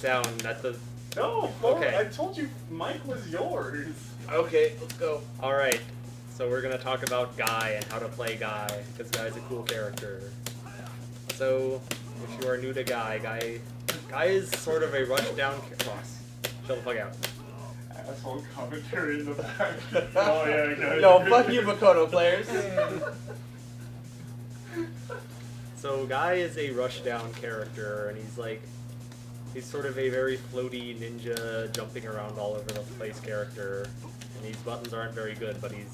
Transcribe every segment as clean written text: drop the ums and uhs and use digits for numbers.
Sound at the... No, okay. I told you Mike was yours. Okay, let's go. Alright, so we're gonna talk about Guy and how to play Guy, because Guy's a cool character. So, if you are new to Guy is sort of a rush-down... Ross, shut the fuck out. Asshole commentary in the back. Oh yeah, guys. No, fuck you, Makoto players. So Guy is a rush-down character, and he's sort of a very floaty ninja, jumping around all over the place character. And these buttons aren't very good, but he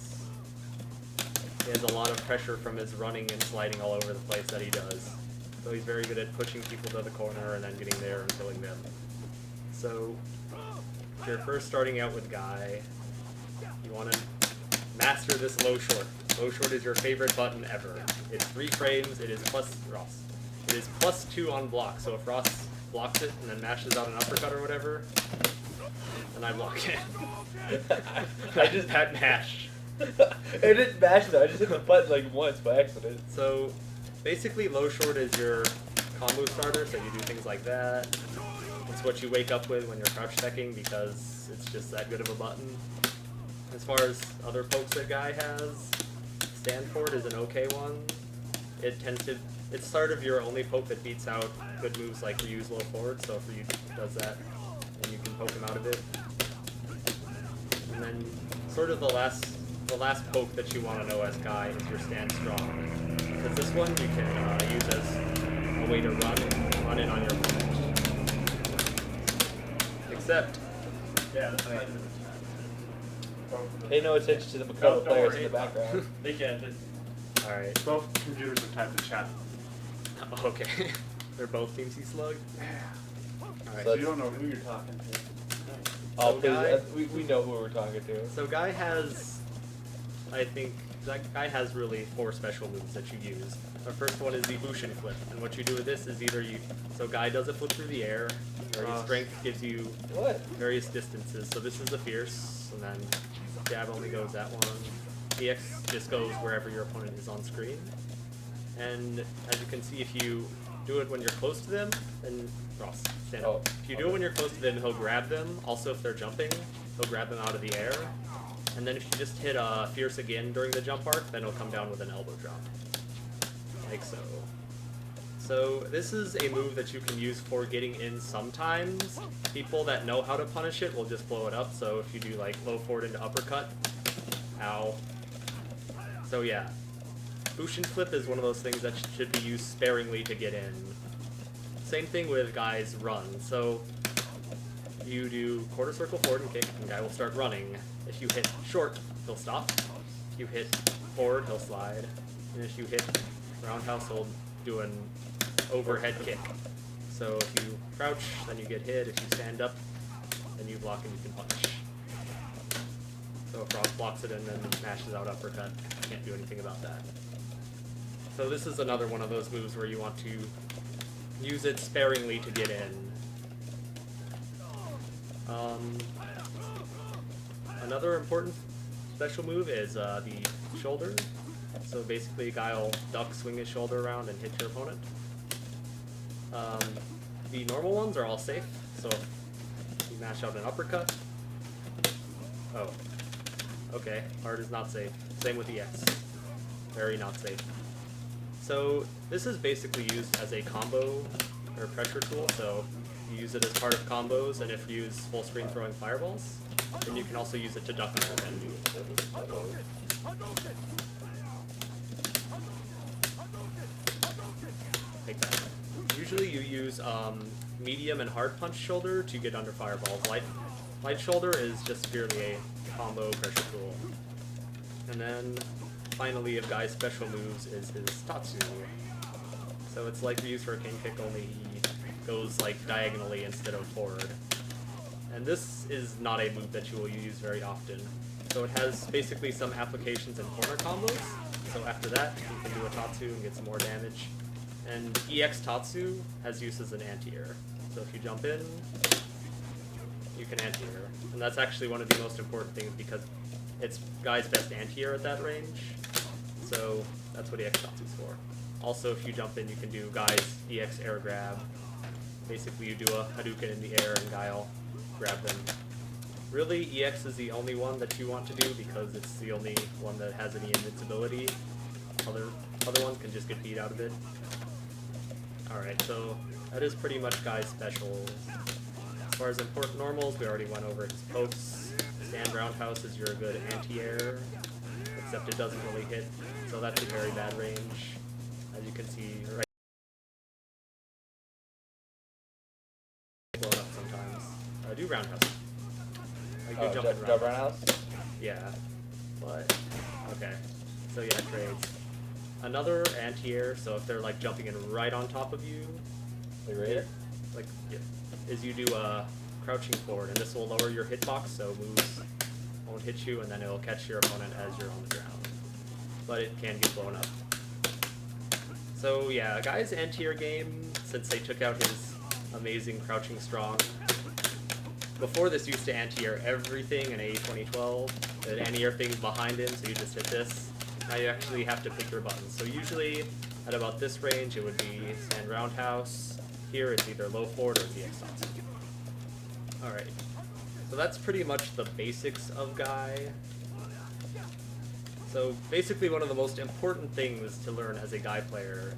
has a lot of pressure from his running and sliding all over the place that he does. So he's very good at pushing people to the corner and then getting there and killing them. So, if you're first starting out with Guy, you want to master this low short. Low short is your favorite button ever. It's 3 frames, it is +2 on block, so if Ross blocks it and then mashes out an uppercut or whatever, then I block it. I just had mash. I didn't mash though, I just hit the button like once by accident. So basically low short is your combo starter, so you do things like that. It's what you wake up with when you're crouch teching because it's just that good of a button. As far as other pokes that Guy has, stand forward is an okay one. It's sort of your only poke that beats out good moves like reuse low forward, so if Ryu does that, then you can poke him out of it. And then sort of the last poke that you want to know as Guy is your stand strong. Because this one you can use as a way to run in on your opponent. Except, Yeah, that's right. Pay no attention to the Makoto players in the background. They can't. alright. Both computers have typed the chat. Okay. They're both TSSTeamSeaslug? Alright. So you don't know who you're talking to. Oh, So please, Guy- we know who we're talking to. So Guy has, I think, that Guy has really 4 special moves that you use. The first one is the Bushin flip, and what you do with this is so Guy does a flip through the air, where his strength gives you What? various distances. So this is the fierce, and then jab only goes that one. EX just goes wherever your opponent is on screen. And as you can see, if you do it when you're close to them, then Ross, stand up. Oh, If you do it when you're close to them, he'll grab them. Also, if they're jumping, he'll grab them out of the air. And then if you just hit fierce again during the jump arc, then he'll come down with an elbow drop. Like so. So this is a move that you can use for getting in sometimes. People that know how to punish it will just blow it up. So if you do like low forward into uppercut, ow. So yeah, Bushin flip is one of those things that should be used sparingly to get in. Same thing with Guy's run. So you do quarter circle forward and kick, and Guy will start running. If you hit short, he'll stop. If you hit forward, he'll slide. And if you hit roundhouse, he'll do an overhead kick. So if you crouch, then you get hit. If you stand up, then you block and you can punish. So if Ross blocks it and then mashes out uppercut, you can't do anything about that. So this is another one of those moves where you want to use it sparingly to get in. Another important special move is the shoulder. So basically, a guy will duck, swing his shoulder around, and hit your opponent. The normal ones are all safe. So if you mash out an uppercut. Oh. Okay, hard is not safe. Same with the X. Very not safe. So this is basically used as a combo or pressure tool. So you use it as part of combos, and if you use full screen throwing fireballs, then you can also use it to duck and defend. Like that. Usually you use medium and hard punch shoulder to get under fireballs. Light shoulder is just purely a combo pressure tool. And then finally, a Guy's special moves is his Tatsu. So it's like Ryu's Hurricane Kick, only he goes like diagonally instead of forward. And this is not a move that you will use very often. So it has basically some applications in corner combos. So after that, you can do a Tatsu and get some more damage. And EX Tatsu has use as an anti-air. So if you jump in, you can anti-air. And that's actually one of the most important things because it's Guy's best anti-air at that range. So that's what EX Tatsu's for. Also, if you jump in, you can do Guy's EX air grab. basically you do a Hadouken in the air and Guile grab them. Really, EX is the only one that you want to do because it's the only one that has any invincibility. Other ones can just get beat out of it. Alright, so that is pretty much Guy's specials. As far as important normals, we already went over his pokes. Stand roundhouse is your good anti-air, except it doesn't really hit, so that's a very bad range. As you can see, right, blown up sometimes. Do roundhouse. Like you jump in roundhouse? Yeah, but okay. So yeah, trades. Another anti-air, so if they're like jumping in right on top of you, like yeah, is you do a crouching forward, and this will lower your hitbox, so moves won't hit you, and then it'll catch your opponent as you're on the ground. But it can get blown up. So yeah, Guy's anti-air game, since they took out his amazing crouching strong. Before this used to anti-air everything in AE 2012. The anti-air thing's behind him, so you just hit this. Now you actually have to pick your buttons. So usually at about this range it would be stand roundhouse. Here it's either low forward or DX toss. Alright. So that's pretty much the basics of Guy. So basically one of the most important things to learn as a Guy player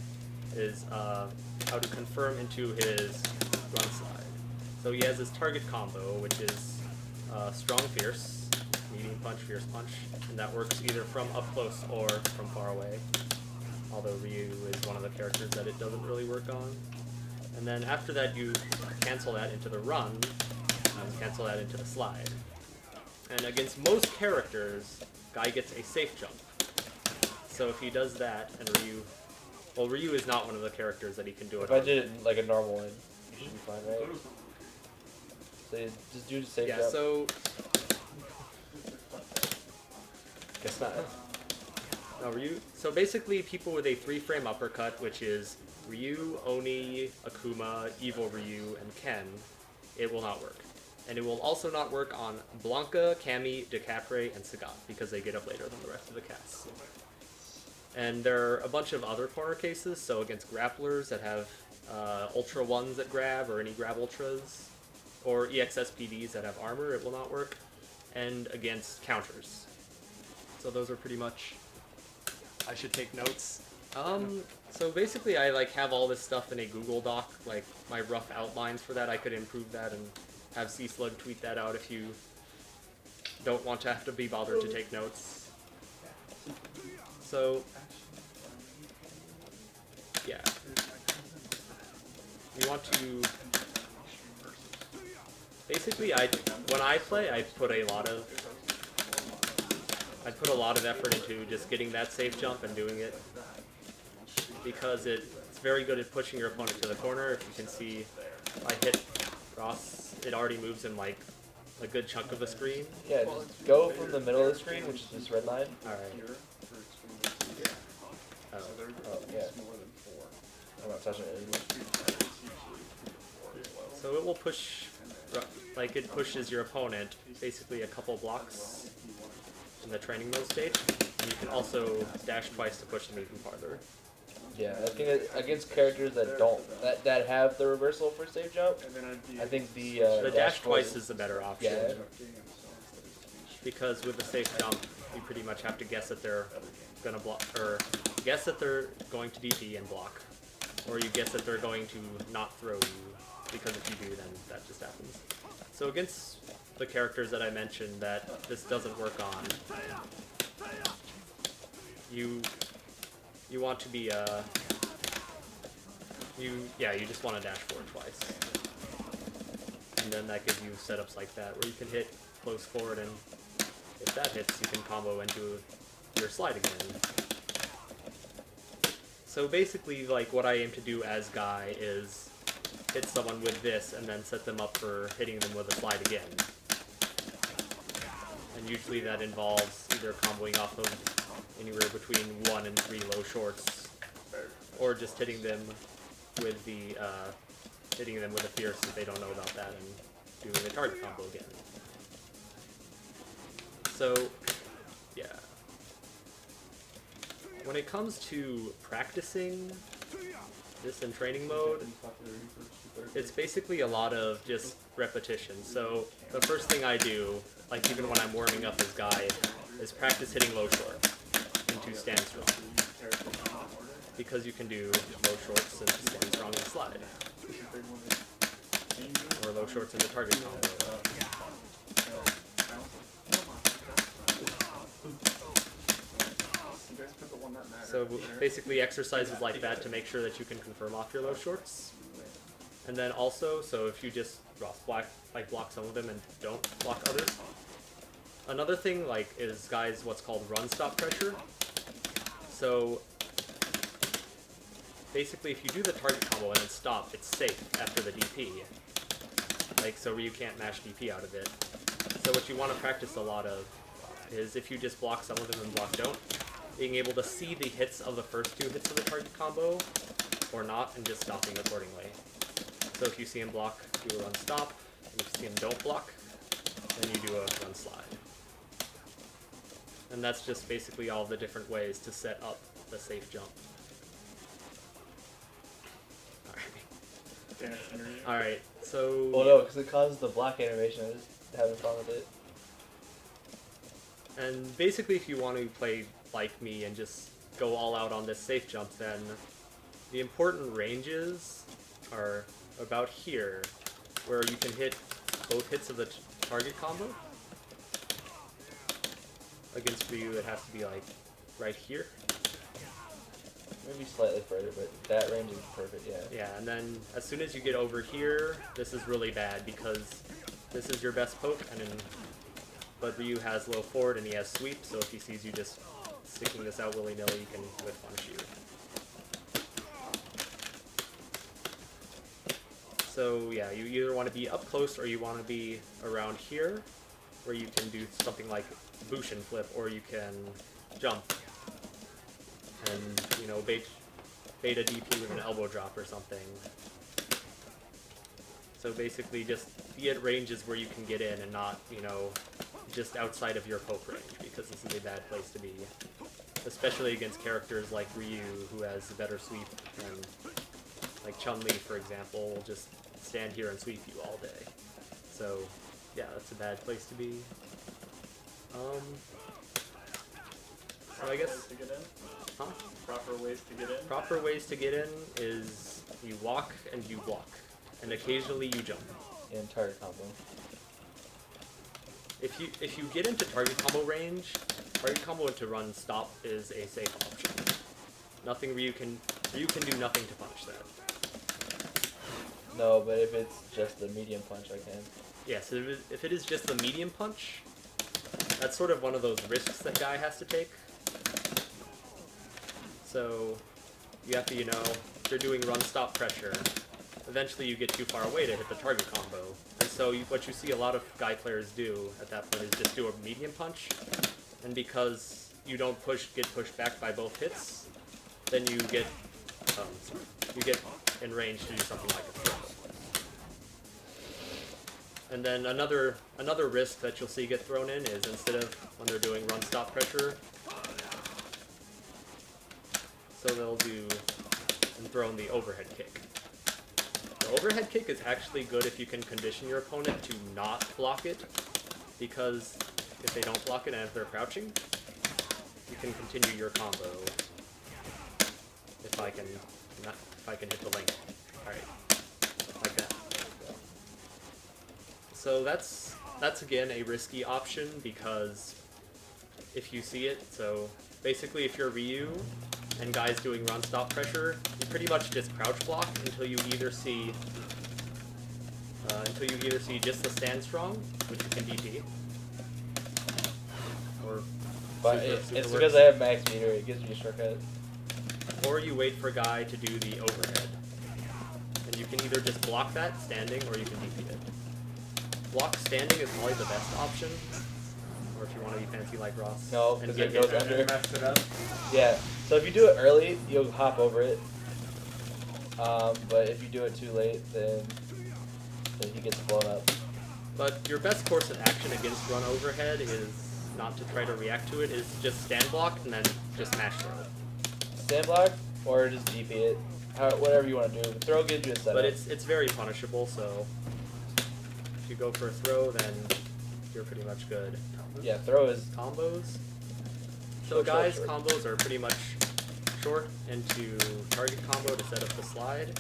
is how to confirm into his run slide. So he has his target combo, which is strong fierce, medium punch, fierce punch, and that works either from up close or from far away. Although Ryu is one of the characters that it doesn't really work on. And then after that you cancel that into the run, and cancel that into the slide. And against most characters, Guy gets a safe jump. So if he does that, and Ryu is not one of the characters that he can do it If on. I did it like a normal one, you should be fine, right? So you just do the safe jump. So guess not. No, Ryu. So basically, people with a 3-frame uppercut, which is Ryu, Oni, Akuma, Evil Ryu, and Ken, it will not work. And it will also not work on Blanca, Cammy, Decapre, and Sagat, because they get up later than the rest of the cast. And there are a bunch of other corner cases, so against grapplers that have Ultra 1s that grab, or any grab Ultras, or EXSPDs that have armor, it will not work, and against counters. So those are pretty much... I should take notes. So basically I like have all this stuff in a Google Doc, like my rough outlines for that. I could improve that and have Seaslug tweet that out if you don't want to have to be bothered to take notes. So, yeah. You want to... Basically, when I play, I put a lot of effort into just getting that safe jump and doing it, because it's very good at pushing your opponent to the corner. If you can see, if I hit Ross, it already moves in like a good chunk of the screen. Yeah, just go from the middle of the screen, which is this red line. Alright. Oh, yeah. I'm not touching it anymore. So it will push, like it pushes your opponent basically a couple blocks in the training mode stage. And you can also dash twice to push them even farther. Yeah, I think that against characters that have the reversal for safe jump, I think the dash twice is the better option. Yeah. Because with the safe jump, you pretty much have to guess that they're gonna block, or guess that they're going to DP and block, or you guess that they're going to not throw you, because if you do, then that just happens. So against the characters that I mentioned that this doesn't work on, you want to be you just want to dash forward twice, and then that gives you setups like that where you can hit close forward, and if that hits, you can combo into your slide again. So basically, like, what I aim to do as Guy is hit someone with this and then set them up for hitting them with a slide again. And usually that involves either comboing off of anywhere between 1 and 3 low shorts, or just hitting them with the fierce if they don't know about that, and doing the target combo again. So, yeah. When it comes to practicing, this in training mode, it's basically a lot of just repetition. So the first thing I do, like even when I'm warming up as Guy, is practice hitting low short into stand strong. Because you can do low shorts and stand strong and slide. Or low shorts into target combo. So basically exercises like that to make sure that you can confirm off your low shorts. And then also, so if you just block some of them and don't block others. Another thing is guys what's called run stop pressure. So basically if you do the target combo and then stop, it's safe after the DP. So you can't mash DP out of it. So what you want to practice a lot of is if you just block some of them and block don't, being able to see the hits of the first two hits of the target combo or not and just stopping accordingly. So if you see him block, do a run stop, and if you see him don't block, then you do a run slide. And that's just basically all the different ways to set up the safe jump. Alright, so... Well, no, because it causes the block animation. I was just having fun with it. And basically if you want to play like me and just go all out on this safe jump, then the important ranges are about here, where you can hit both hits of the target combo. Against Ryu, it has to be right here. Maybe slightly further, but that range is perfect, yeah. Yeah, and then as soon as you get over here, this is really bad because this is your best poke, but Ryu has low forward and he has sweep, so if he sees you just sticking this out willy-nilly, he can whiff punish you. So yeah, you either want to be up close or you want to be around here, where you can do something like Bushin flip, or you can jump and, bait a DP with an elbow drop or something. So basically just be at ranges where you can get in and not, just outside of your poke range, because this is a bad place to be. Especially against characters like Ryu, who has a better sweep, and like Chun-Li, for example, will just stand here and sweep you all day. So, yeah, that's a bad place to be. So I guess... To get in? Huh? Proper ways to get in? Proper ways to get in is you walk and you block, and occasionally you jump. In target combo. If you get into target combo range, target combo into run stop is a safe option. Nothing Ryu can do nothing to punish that. No, but if it's just the medium punch, I can. Yeah, so if it is just the medium punch, that's sort of one of those risks that Guy has to take. So you have to, if you're doing run stop pressure, eventually you get too far away to hit the target combo. And so what you see a lot of Guy players do at that point is just do a medium punch, and because you don't get pushed back by both hits, then you get in range to do something like a throw. And then another risk that you'll see get thrown in is instead of when they're doing run stop pressure, so they'll do and throw in the overhead kick. The overhead kick is actually good if you can condition your opponent to not block it, because if they don't block it and if they're crouching, you can continue your combo. If I can hit the link. Alright. Like that. So that's again a risky option, because if you see it, so basically if you're Ryu and Guy's doing run stop pressure, you pretty much just crouch block until you either see just the stand strong, which you can DP, or but it's because I have max meter, it gives me a shortcut. Or you wait for Guy to do the overhead, and you can either just block that standing or you can DP it. Block standing is probably the best option, or if you want to be fancy like Ross. No, and because get it goes hit. under. Messed it up. Yeah, so if you do it early, you'll hop over it. But if you do it too late, then he gets blown up. But your best course of action against run overhead is not to try to react to it, is just stand block and then just mash throw. Stand block, or just DP it. whatever you want to do. Throw gives you a setup. But it's very punishable, so if you go for a throw, then you're pretty much good. Yeah, throw is Combos. So Short, guys, short. combos are pretty much short into target combo to set up the slide.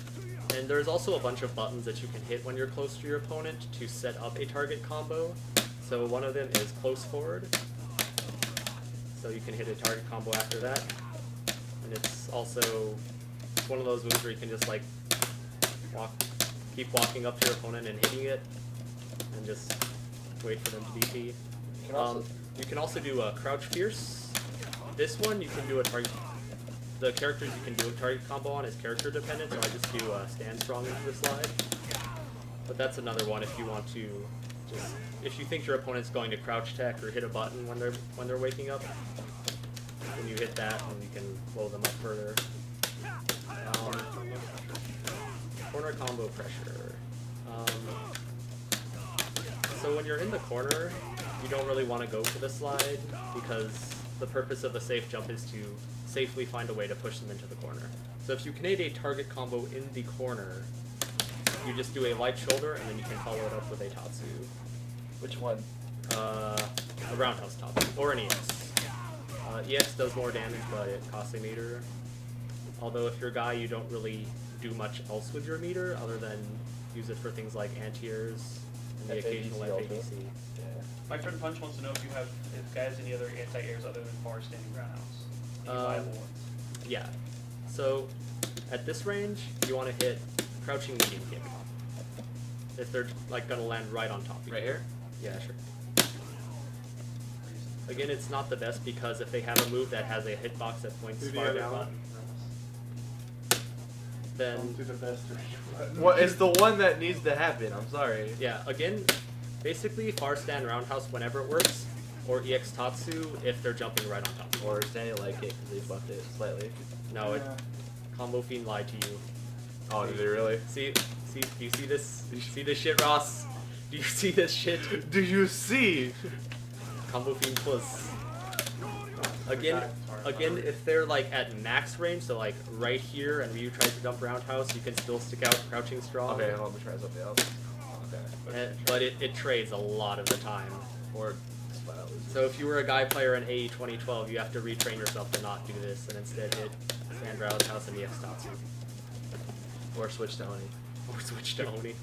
And there's also a bunch of buttons that you can hit when you're close to your opponent to set up a target combo. So one of them is close forward. So you can hit a target combo after that. And it's also one of those moves where you can just like keep walking up to your opponent and hitting it, and just wait for them to DP. You can also do a crouch fierce. This one you can do a target. The characters you can do a target combo on is character dependent, so I just do stand strong into the slide. But that's another one if you want to just if you think your opponent's going to crouch tech or hit a button when they're waking up, then you hit that and you can blow them up further. Corner combo pressure. So when you're in the corner, you don't really want to go for the slide because the purpose of the safe jump is to safely find a way to push them into the corner. So if you can hit a target combo in the corner, you just do a light shoulder and then you can follow it up with a Tatsu. Which one? A roundhouse Tatsu, or an EX. EX does more damage, but it costs a meter. Although if you're a guy, you don't really do much else with your meter other than use it for things like anti-airs and the occasional FADC. Yeah. Mike Turn Punch wants to know if Guy has any other anti-airs other than far standing roundhouse. Any viable ones? Yeah. So at this range, you want to hit crouching medium kick. If they're like gonna land right on top of you. Right here? Yeah, sure. Again, it's not the best because if they have a move that has a hitbox that points far down, then Do the best range. Well, it's the one that needs to happen. I'm sorry. yeah, again, basically far stand roundhouse whenever it works, or EX Tatsu if they're jumping right on top. Or standing leg kick because they buffed it slightly. No, it Combo Fiend lied to you. Oh, did they really? See, do you see this? Do you see this shit, Ross? Do you see this shit? Do you see? Combo Fiend plus. Again, if they're like at max range, so like right here, and Ryu tries to jump roundhouse, you can still stick out crouching strong. Okay, let me try something else. Okay. But it trades a lot of the time. Or So if you were a guy player in AE 2012, you have to retrain yourself to not do this, and instead hit stand roundhouse and EX Tatsu. or switch to Oni. Or switch to Oni.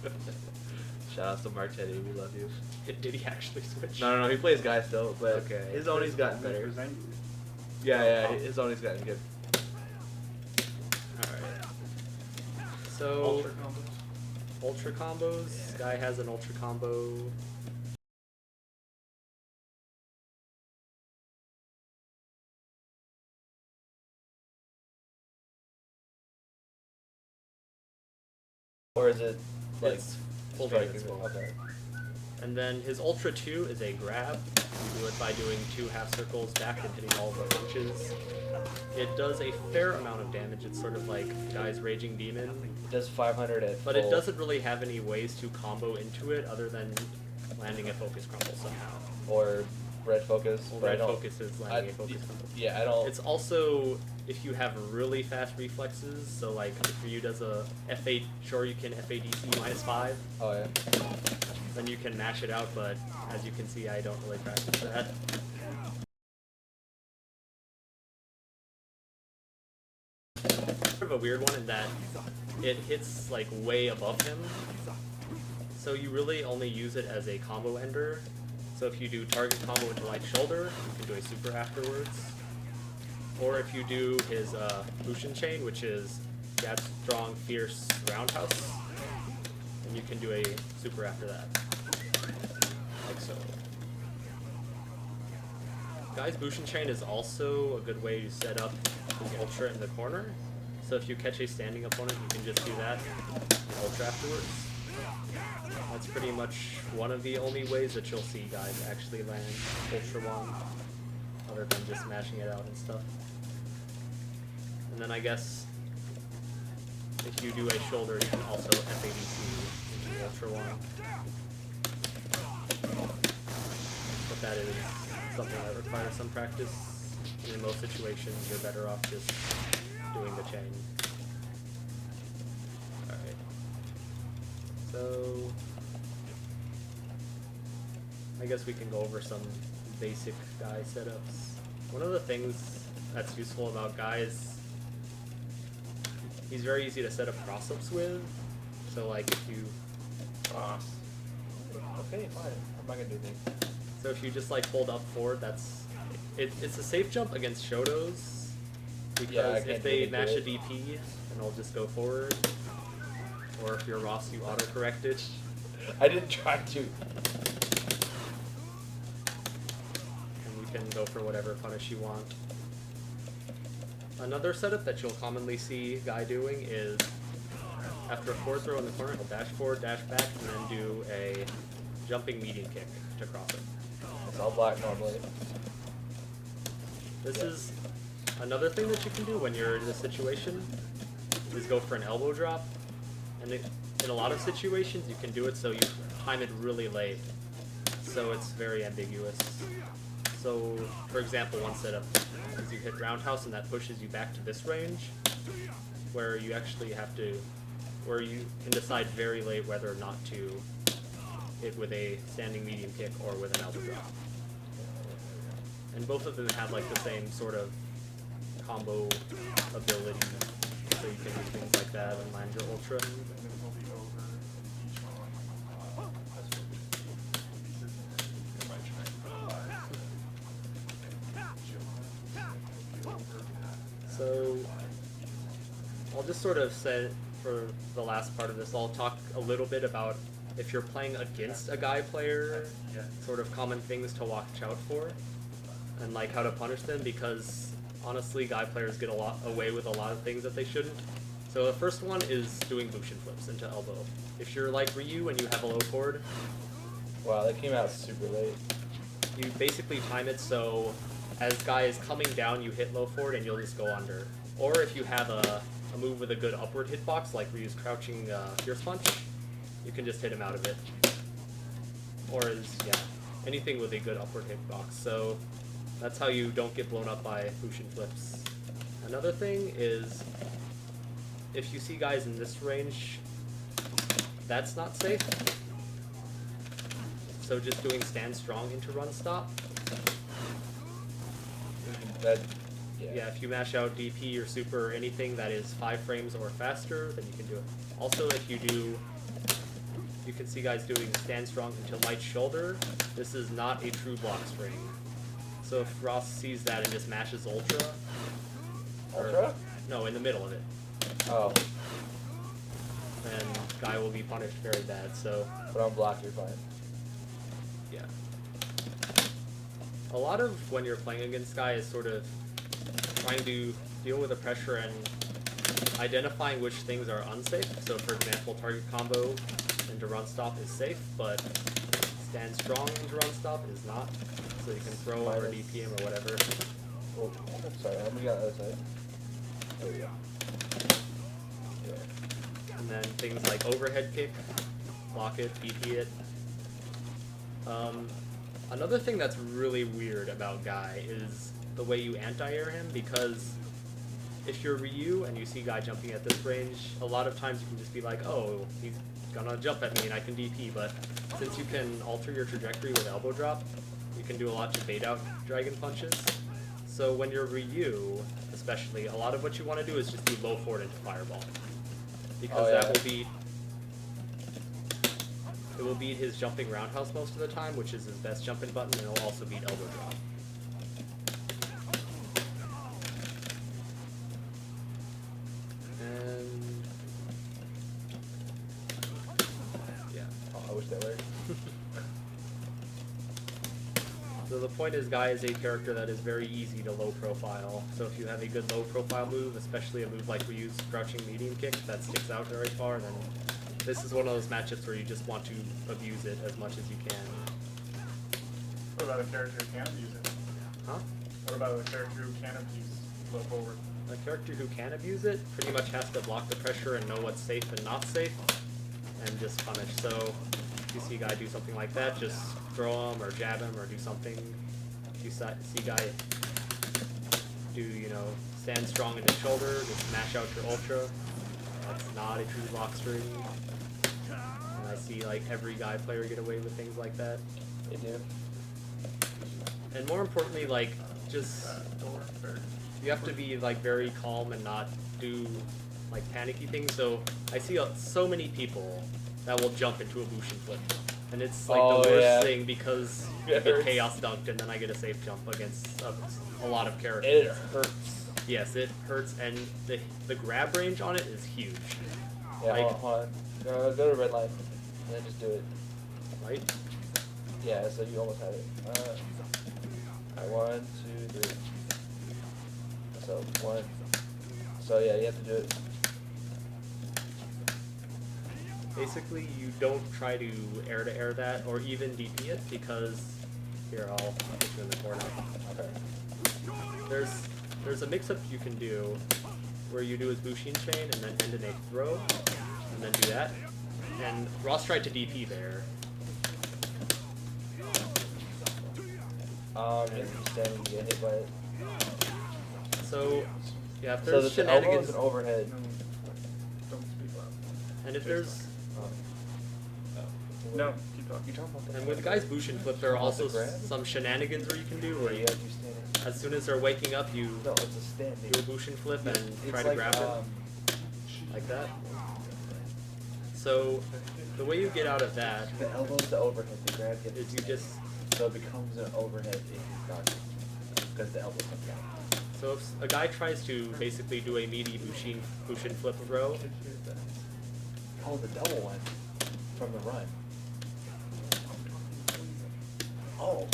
Shout out to Mark Teddy, we love you. Did he actually switch? No, he plays Guy still, but Okay. his Oni's gotten better. Yeah, his Oni's gotten good. Alright. So, ultra combos. Yeah. Guy has an ultra combo. Or is it like It's full striking? damage roll. Okay. And then his Ultra 2 is a grab. You do it by doing 2 half circles back and hitting all the punches. It does a fair amount of damage. It's sort of like Guy's Raging Demon. It does 500 at But full. it doesn't really have any ways to combo into it other than landing a focus crumble somehow. Or red focus. Well, but I red don't- focus is landing a focus crumble. Yeah, I don't. It's also if you have really fast reflexes, so like if Ryu does a F8, sure you can FADC -5, Oh yeah. then you can mash it out, but as you can see I don't really practice that. Sort of a weird one in that it hits like way above him, so you really only use it as a combo ender. So if you do target combo into light shoulder, you can do a super afterwards. Or if you do his Bushin chain, which is jab strong, fierce roundhouse, then you can do a super after that. Like so. Guy's Bushin chain is also a good way to set up his ultra in the corner. So if you catch a standing opponent, you can just do that and ultra afterwards. That's pretty much one of the only ways that you'll see guys actually land Ultra 1, other than just smashing it out and stuff. And then I guess if you do a shoulder, you can also FADC into Ultra 1. But that is something that requires some practice. And in most situations, you're better off just doing the chain. So I guess we can go over some basic Guy setups. One of the things that's useful about Guy is he's very easy to set up cross-ups with. So like if you okay, fine. I'm not gonna do anything. So if you just like hold up forward, it's a safe jump against Shotos because if they match a DP, then it'll just go forward. Or if you're Ross, you auto-correct it. I didn't try to. And you can go for whatever punish you want. Another setup that you'll commonly see Guy doing is after a forward throw in the corner, he'll dash forward, dash back, and then do a jumping medium kick to cross it. It's all black normally. This is another thing that you can do when you're in this situation is go for an elbow drop. And in a lot of situations, you can do it so you time it really late. So it's very ambiguous. So, for example, one setup is you hit roundhouse and that pushes you back to this range, where you actually have to, where you can decide very late whether or not to hit with a standing medium kick or with an elbow drop. And both of them have like the same sort of combo ability, so you can do things like that and land your ultra. So I'll just sort of say for the last part of this, I'll talk a little bit about if you're playing against a Guy player, sort of common things to watch out for, and like how to punish them, because honestly, Guy players get away with a lot of things that they shouldn't. So the first one is doing Bushin flips into elbow. If you're like Ryu and you have a low forward, wow, that came out super late. you basically time it so as Guy is coming down, you hit low forward and you'll just go under. Or if you have a move with a good upward hitbox, like Ryu's crouching Fierce Punch, you can just hit him out of it. Or anything with a good upward hitbox. So that's how you don't get blown up by Bushin flips. Another thing is, if you see guys in this range, that's not safe. So just doing stand strong into run stop. Yeah, if you mash out DP or super or anything that is 5 frames or faster, then you can do it. Also, if you do, you can see guys doing stand strong into light shoulder. This is not a true block string. So if Ross sees that and just mashes ultra. Ultra? No, in the middle of it. Oh. Then Guy will be punished very bad, so. But on block, you're fine. Yeah. A lot of when you're playing against Guy is sort of trying to deal with the pressure and identifying which things are unsafe. So for example, target combo into run stop is safe, but stand strong into run stop is not. So you can throw or DP him or whatever. Oh, sorry, I'm gonna on the other side. There we go. Yeah. And then things like overhead kick, block it, DP it. Another thing that's really weird about Guy is the way you anti-air him, because if you're Ryu and you see Guy jumping at this range, a lot of times you can just be like, oh, he's gonna jump at me and I can DP, but since you can alter your trajectory with elbow drop, you can do a lot to bait out dragon punches. So when you're Ryu, especially, a lot of what you want to do is just do low forward into fireball, because that will beat it will beat his jumping roundhouse most of the time, which is his best jumping button, and it'll also beat elbow drop. And yeah. Oh, I wish that worked. So the point is, Guy is a character that is very easy to low profile. So if you have a good low profile move, especially a move like we use crouching medium kick that sticks out very far, then this is one of those matchups where you just want to abuse it as much as you can. What about a character who can't abuse it? Huh? What about a character who can't abuse low forward? A character who can abuse it pretty much has to block the pressure and know what's safe and not safe, and just punish. So if you see a guy do something like that, just throw him or jab him or do something. If you see a guy do, stand strong into shoulder, just smash out your ultra. That's not a true block string. And I I see like every Guy player get away with things like that. They do. And more importantly, like, just, you have to be like very calm and not do like panicky things. So I see so many people that will jump into a Bushin flip. And it's like the worst thing because I get chaos dunked and then I get a safe jump against a lot of characters. It hurts. Yes, it hurts, and the grab range on it is huge. Yeah, like, hold on. Go to red line, and then just do it. Right? Yeah, so you almost have it. 1, 2, 3. So 1. So yeah, you have to do it. Basically, you don't try to air that or even DP it because here I'll put you in the corner. Okay. There's a mix-up you can do where you do his Bushin chain and then end in a throw and then do that. And Ross tried to DP there. You have to be standing to get hit by it. So yeah, if So there's the elbow shenanigans is an overhead. Don't speak loud. and if there's No, keep talking. You talking about the and with Guy's Bushin flip, there are About the also grab? some shenanigans where you can do where where you you, have to stand. as soon as they're waking up, you No, it's a standing. do a Bushin flip and It's try to like, grab it like that. So the way you get out of that The elbow's the overhead. The grab gets is you just so it becomes an overhead if he's not because the elbow comes down. so if a guy tries to basically do a meaty Bushin flip throw, Oh, the double one from the run. Oh,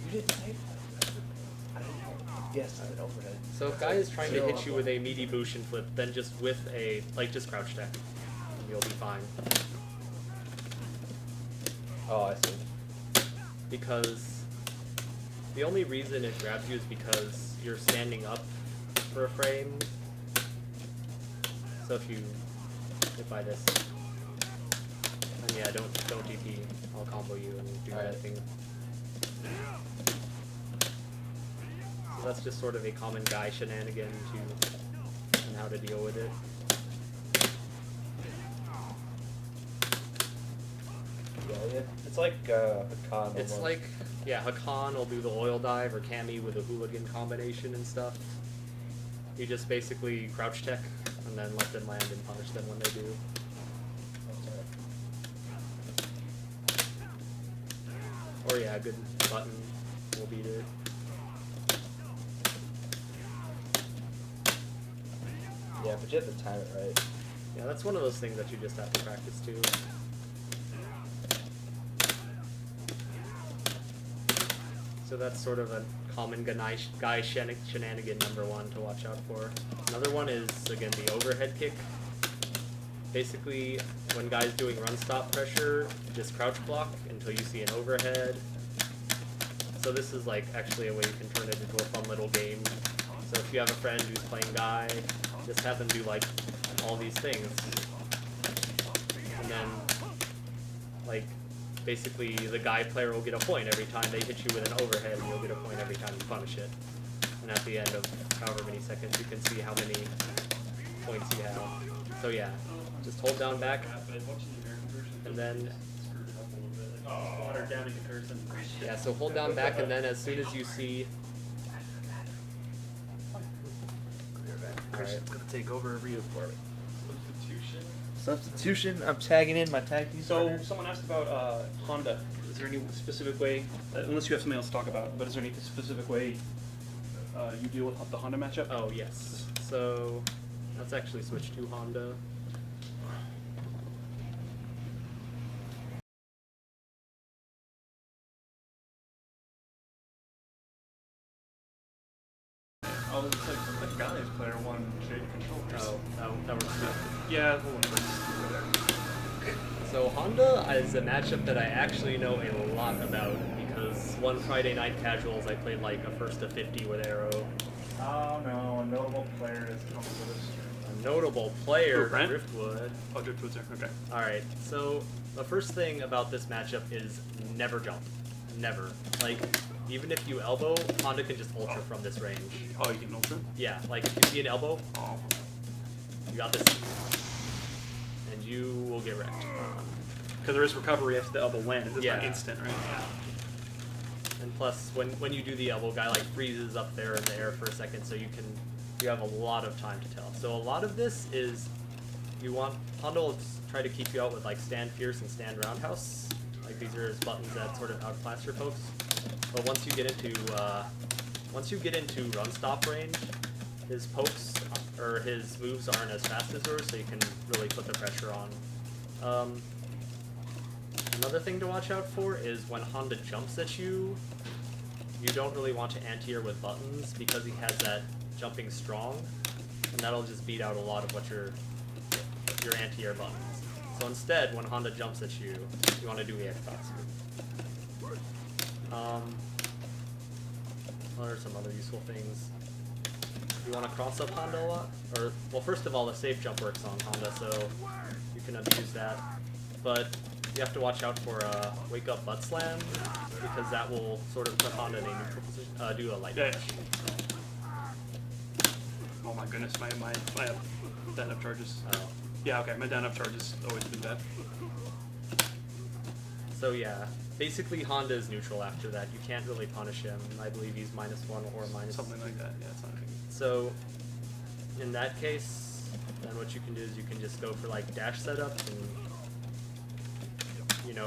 you didn't say that. I didn't know. Yes, it's an overhead. so if guy is trying to hit you with a meaty Bushin flip, then just with a just crouch tech, and you'll be fine. Oh, I see. Because the only reason it grabs you is because you're standing up for a frame. So if you hit by this, and yeah, don't DP. I'll combo you and do Alright. that thing. So that's just sort of a common Guy shenanigan and how to deal with it. Yeah, it's like Hakan. It's almost. like, yeah, Hakan will do the oil dive or Cammy with a hooligan combination and stuff. You just basically crouch tech and then let them land and punish them when they do. Or yeah, a good button will beat it. Yeah, but you have to time it right. Yeah, that's one of those things that you just have to practice too. So that's sort of a common Guy shenanigan #1 to watch out for. Another one is, again, the overhead kick. Basically, when Guy's doing run stop pressure, just crouch block until you see an overhead. So this is like actually a way you can turn it into a fun little game. So if you have a friend who's playing Guy, just have them do like all these things. And then like basically the Guy player will get a point every time they hit you with an overhead, and you'll get a point every time you punish it. And at the end of however many seconds, you can see how many points you have. So yeah, just hold down back, and then Watered down in comparison. yeah, so hold down back, and then as soon as you see. Alright. gonna take over every for me. Substitution. Substitution. I'm tagging in my tag team. So partner. someone asked about Honda. Is there any specific way, unless you have something else to talk about, but is there any specific way you deal with the Honda matchup? Oh yes. So let's actually switch to Honda. Oh, it's like the Guy's player one shade controllers. Oh, that works too. Yeah. So Honda is a matchup that I actually know a lot about because one Friday night casuals I played like a first to 50 with Arrow. Oh no, a notable player has come to this. A notable player, Ooh, Brent? Driftwood. Oh, Driftwood's there. Okay. Alright, so the first thing about this matchup is never jump. Never. Like, even if you elbow, Honda can just ultra from this range. Oh, you can ultra? Yeah, like if you see an elbow, Oh. you got this. And you will get wrecked. Because there is recovery after the elbow lands. It's Yeah. not instant, right? Yeah. And plus, when you do the elbow, guy like freezes up there in the air for a second, so you have a lot of time to tell. So a lot of this is Honda will try to keep you out with like stand fierce and stand roundhouse. Like these are his buttons that sort of outclass your pokes. But once you get into run stop range, his pokes or his moves aren't as fast as yours, so you can really put the pressure on. Another thing to watch out for is when Honda jumps at you, you don't really want to anti-air with buttons because he has that jumping strong, and that'll just beat out a lot of what your anti-air buttons. So instead, when Honda jumps at you, you want to do EX Tatsu. What are some other useful things? You want to cross up Honda a lot? Well, first of all, the safe jump works on Honda, so you can abuse that. But you have to watch out for a wake up butt slam, because that will sort of put Honda in a neutral position. Do a light dash. Oh my goodness, my down up charges. Oh. Yeah, okay, my down up charges always been bad. So yeah, basically Honda is neutral after that. You can't really punish him. I believe he's -1 or minus Something like that. Yeah, it's not. So in that case, then what you can do is you can just go for like dash setups and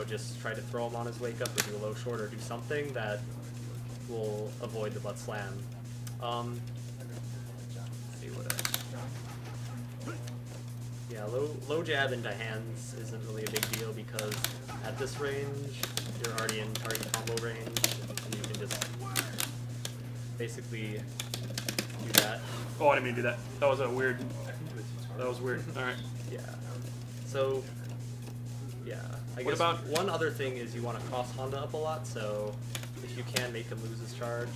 just try to throw him on his wake up or do a low short or do something that will avoid the butt slam. Let's see what else. Yeah, low jab into hands isn't really a big deal because at this range you're already in target combo range and you can just basically do that. Oh, I didn't mean to do that. That was weird. That was weird. All right. Yeah. So, yeah. I What guess about- one other thing is you want to cross Honda up a lot, so if you can make him lose his charge.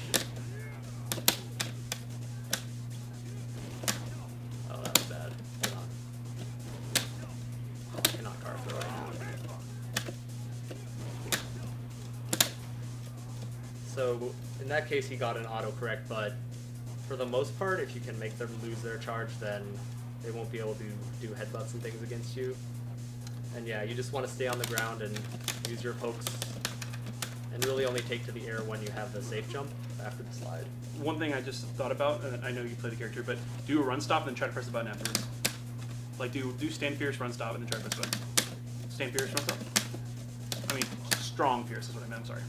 Oh, that was bad. Hold on. I cannot car throw right now. So, in that case, he got an autocorrect, but for the most part, if you can make them lose their charge, then they won't be able to do headbutts and things against you. And yeah, you just want to stay on the ground and use your pokes, and really only take to the air when you have the safe jump after the slide. One thing I just thought about, and I know you play the character, but do a run stop and then try to press the button afterwards. Like do stand fierce, run stop, and then try to press the button. Stand fierce, run stop. I mean, strong fierce is what I meant. I'm sorry.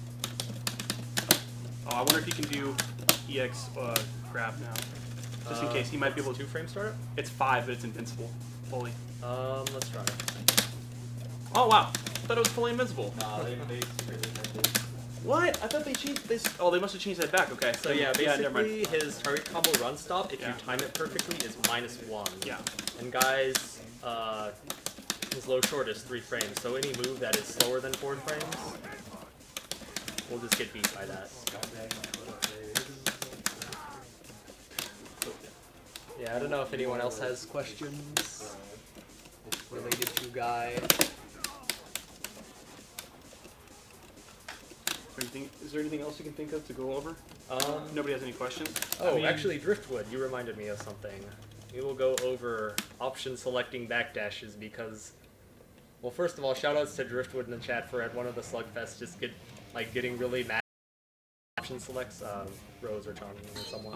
Oh, I wonder if you can do EX grab now, just in case he might be able to. 2-frame startup? It's 5, but it's invincible fully. Let's try it. Oh wow, I thought it was fully invincible. Nah, they secretly meant it. What? I thought they changed this. Oh, they must have changed that back. Okay. So yeah, never mind. basically his target combo run stop, if Yeah. you time it perfectly, is -1. Yeah. And guys, his low short is 3 frames, so any move that is slower than 4 frames will just get beat by that. Yeah, I don't know if anyone else has questions related to Guy. Is there anything else you can think of to go over? Nobody has any questions? Oh, I mean, actually, Driftwood, you reminded me of something. We will go over option selecting backdashes because, well, first of all, shoutouts to Driftwood in the chat for at one of the Slugfests just getting really mad. Option selects Rose or Charming or someone.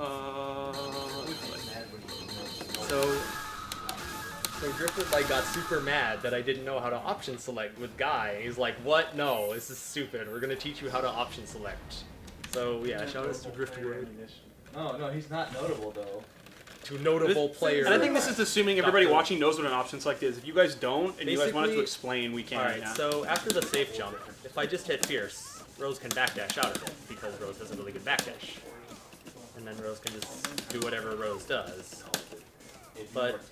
So Driftwood got super mad that I didn't know how to option select with Guy. He's like, "What? No, this is stupid. We're gonna teach you how to option select." So yeah, shoutouts to Driftwood. Oh no, he's not notable though. To notable players. And I think this is assuming everybody watching knows what an option select is. If you guys don't, and you guys wanted to explain, we can right Alright, now. so after the safe jump, if I just hit Fierce, Rose can backdash out of it, because Rose has a really good backdash. And then Rose can just do whatever Rose does. But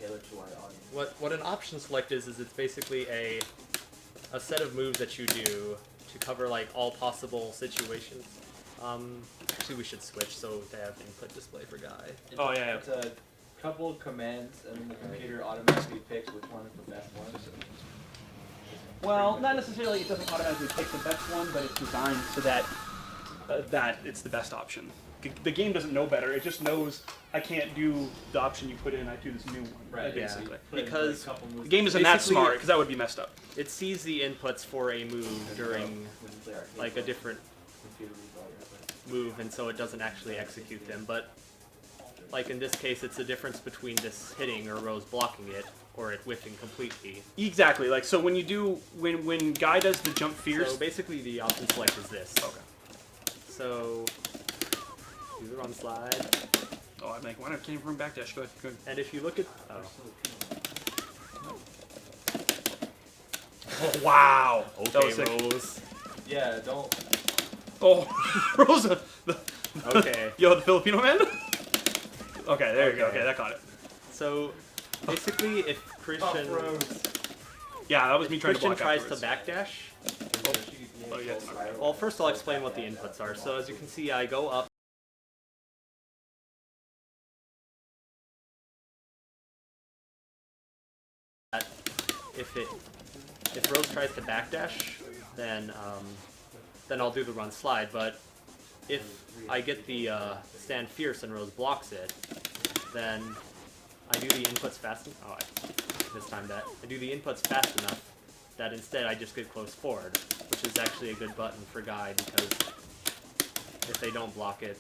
what an option select is it's basically a set of moves that you do to cover all possible situations. Actually, we should switch so they have input display for Guy. Oh yeah. It's a couple of commands, and then the computer automatically picks which one is the best one. Well, not necessarily. It doesn't automatically pick the best one, but it's designed so that that it's the best option. the game doesn't know better. It just knows I can't do the option you put in. I do this new one. Right. Basically. Yeah. Because The game isn't that basically- smart because that would be messed up. it sees the inputs for a move during like a different move, and so it doesn't actually execute them. But like in this case, it's the difference between this hitting or Rose blocking it, or it whiffing completely. Exactly. Like so, when you do when Guy does the jump fierce. So basically, the option select is this. Okay. So do the run slide, Oh, I'm like, why not came from backdash? Good, good. and if you look at Wow. That okay, was sick. Rose. Yeah, don't. Oh, Rosa. Okay. Yo, the Filipino man. Okay, there you go. Okay. Okay, that got it. So basically, if Christian Yeah, that was me trying to block tries to afterwards. backdash. Oh, yeah. Well, first I'll explain what the inputs are. So as you can see, I go up. If Rose tries to backdash, then I'll do the run slide. But if I get the stand fierce and Rose blocks it, then I do the inputs fast. Oh, I mistimed that. I do the inputs fast enough that instead I just get close forward, which is actually a good button for Guy because if they don't block it,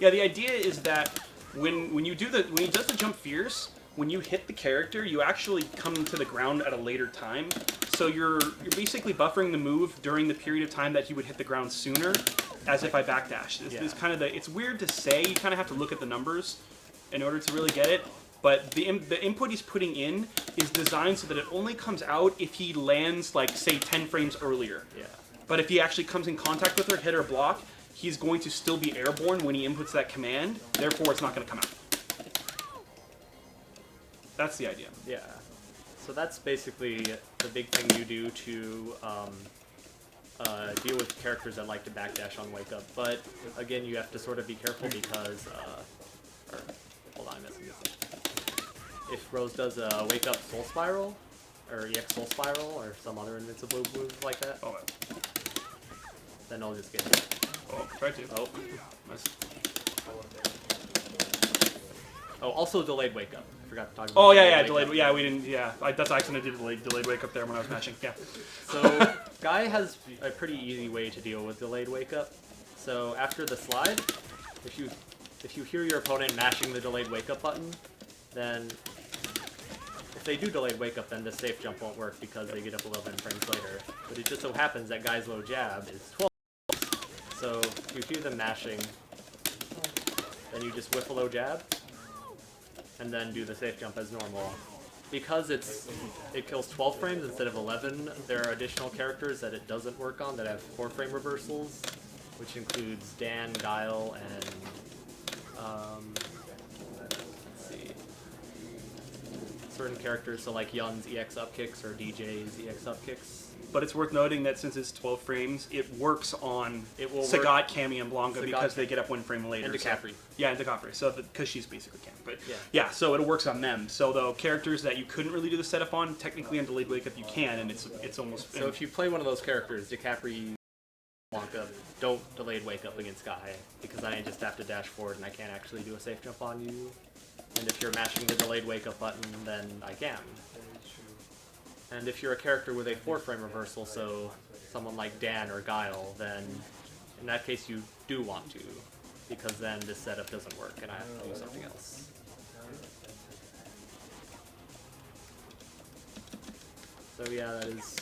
Yeah, the idea is that when he does the jump fierce, when you hit the character, you actually come to the ground at a later time. So you're basically buffering the move during the period of time that he would hit the ground sooner, as if I backdash. It's kind of it's weird to say. You kind of have to look at the numbers in order to really get it. But the input he's putting in is designed so that it only comes out if he lands, like, say, 10 frames earlier. yeah. But if he actually comes in contact with her, hit or block, he's going to still be airborne when he inputs that command. Therefore, it's not going to come out. That's the idea. Yeah. So that's basically the big thing you do to deal with characters that like to backdash on wake up. But again, you have to sort of be careful because, hold on, I'm messing this up. If Rose does a wake up soul spiral, or EX soul spiral, or some other invincible move like that, Oh, then I'll just get hit. try to. Oh. Nice. Oh, also delayed wake up. I forgot to talk about. Oh yeah, wake delayed. up. Yeah, we didn't. Yeah, that's I accidentally did delayed wake up there when I was mashing. Yeah. So Guy has a pretty easy way to deal with delayed wake up. So after the slide, if you hear your opponent mashing the delayed wake up button, then if they do delayed wake up, then the safe jump won't work because they get up 11 frames later. But it just so happens that Guy's low jab is 12. So if you hear them mashing, then you just whiff a low jab, and then do the safe jump as normal. Because it kills 12 frames instead of 11, there are additional characters that it doesn't work on that have 4-frame reversals, which includes Dan, Guile, and let's see, certain characters, so like Yun's EX upkicks or DJ's EX upkicks. But it's worth noting that since it's 12 frames, it works on Sagat, Cammy, and Blanca Sagat, because they get up 1 frame later. And DeCapri. Yeah, and DeCapri. So because she's basically Cam. But Yeah. yeah, so it works on them. So the characters that you couldn't really do the setup on, technically on delayed wake up you can, and it's almost. So if you play one of those characters, DeCapri, Blanca, don't delayed wake up against Guy, because I just have to dash forward and I can't actually do a safe jump on you. And if you're mashing the delayed wake up button, then I can. And if you're a character with a 4-frame reversal, so someone like Dan or Guile, then in that case you do want to, because then this setup doesn't work and I have to do something else. So yeah, that is,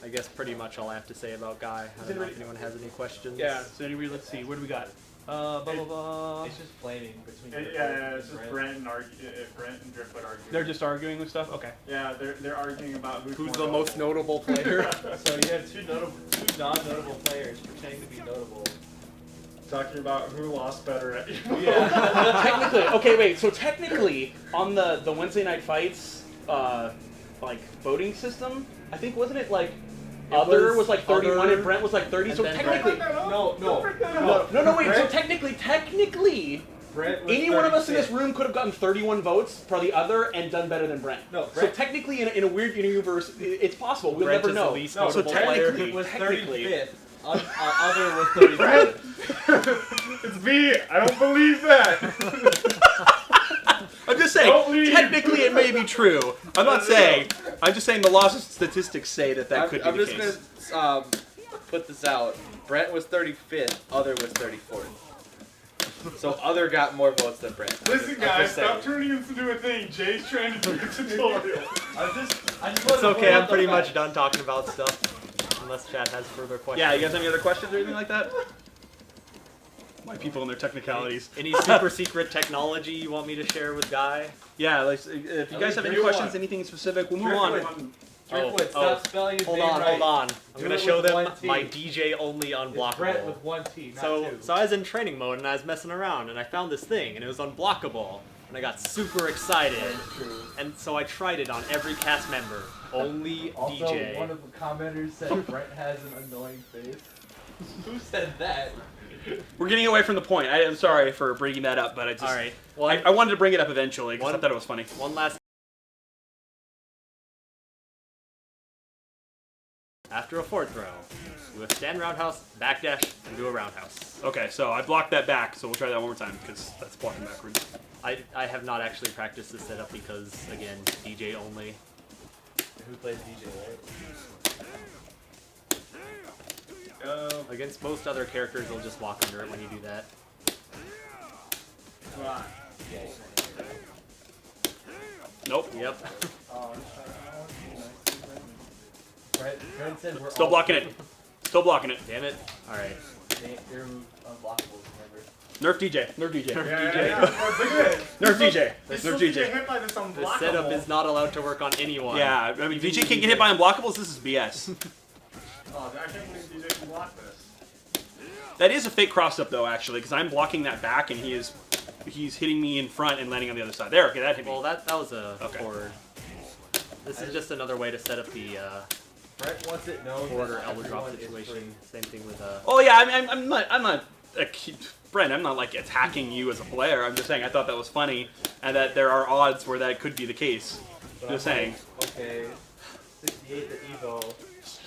I guess, pretty much all I have to say about Guy. I don't know if anyone has any questions. Yeah. So anyway, let's see. What do we got? Blah blah blah. It's just flaming between. Yeah, it's just Brent and Driftwood arguing. They're just arguing with stuff. Okay. Yeah, they're arguing about Who's the most notable player? So you have two non-notable players pretending to be notable. Talking about who lost better at Yeah. Technically, okay, wait. So technically, on the Wednesday night fights, like voting system, I think wasn't it like Other was like 31 Other, and Brent was like 30. So then technically, No. no. Wait. So technically, Brent was any one of us in 36. this room could have gotten 31 votes for the other and done better than Brent. No, So Brent- technically, in a weird universe, it's possible. We'll Brent never is the know. least So notable player. technically, He was technically, 35th. Other was 34th. It's me. I don't believe that. I'm just saying, technically it may be true. I'm not saying. I'm just saying the laws of statistics say that could be the case. I'm just gonna put this out. Brent was 35th. Other was 34th. So Other got more votes than Brent. Listen, guys, stop turning this into a thing. Jay's trying to do a tutorial. It's okay, I'm pretty much done talking about stuff. Unless Chad has further questions. Yeah, you guys have any other questions or anything like that? My people and their technicalities. Any super secret technology you want me to share with Guy? Yeah, like, if you guys have any questions, anything specific, we'll move on. Driftwood, stop spelling his name right. Hold on. I'm going to show them one T. my DJ only unblockable. Brent with 1 T, not 2. So I was in training mode and I was messing around and I found this thing and it was unblockable. And I got super excited. And so I tried it on every cast member. Only also, DJ. One of the commenters said Brent has an annoying face. Who said that? We're getting away from the point. I'm sorry for bringing that up, but I just... Alright. Well, I wanted to bring it up eventually because I thought it was funny. One last... After a forward throw, do a stand roundhouse, backdash, and do a roundhouse. Okay, so I blocked that back, so we'll try that one more time because that's blocking backwards. I have not actually practiced this setup because, again, DJ only. Who plays DJ, right? Against most other characters, they'll just walk under it when you do that. Nope. Yep. Brent said we're Still all blocking it. Still blocking it. Damn it. Alright. They're unblockables, remember? Nerf DJ. Nerf DJ. Nerf DJ. He's Nerf supposed to get DJ. hit by this The unblockable. setup is not allowed to work on anyone. Yeah, I mean, DJ can't get hit by unblockables? This is BS. Oh, I can't believe DJ can block this. That is a fake cross-up, though, actually, because I'm blocking that back, and he's hitting me in front and landing on the other side. There, okay, that hit me. Well, that was a Okay. forward. This is just another way to set up the Brent wants it known forward or that elbow drop everyone is situation. Same thing with Oh yeah, I'm not Brent, I'm not like attacking you as a player. I'm just saying I thought that was funny, and that there are odds where that could be the case. But Just I'm saying. like, okay, 68 at Evo.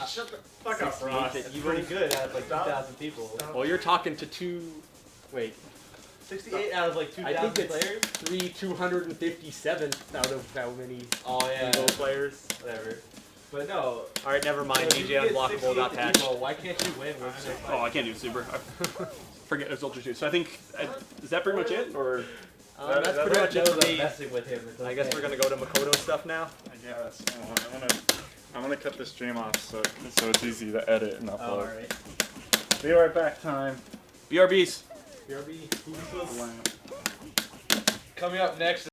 Shut the fuck up, Ross. That's pretty good out of like 2,000 people. Well, you're talking to two. Wait. 68 out of like I 2,000 think it's players? 257th out of how many Oh yeah. Evo players. Whatever. But no. Alright, never mind. if you DJ get Unblockable 68 got to patched. Evo, why can't you win with Super Oh, I can't do super. Forget it's Ultra 2. So I think is that pretty much it, or? That's pretty much it knows for I'm me. messing with him. It's I guess okay. we're gonna go to Makoto stuff now. I guess. I'm gonna cut this stream off so it's easy to edit and upload. Alright. Be right back, time. BRBs. BRB. Coming up next.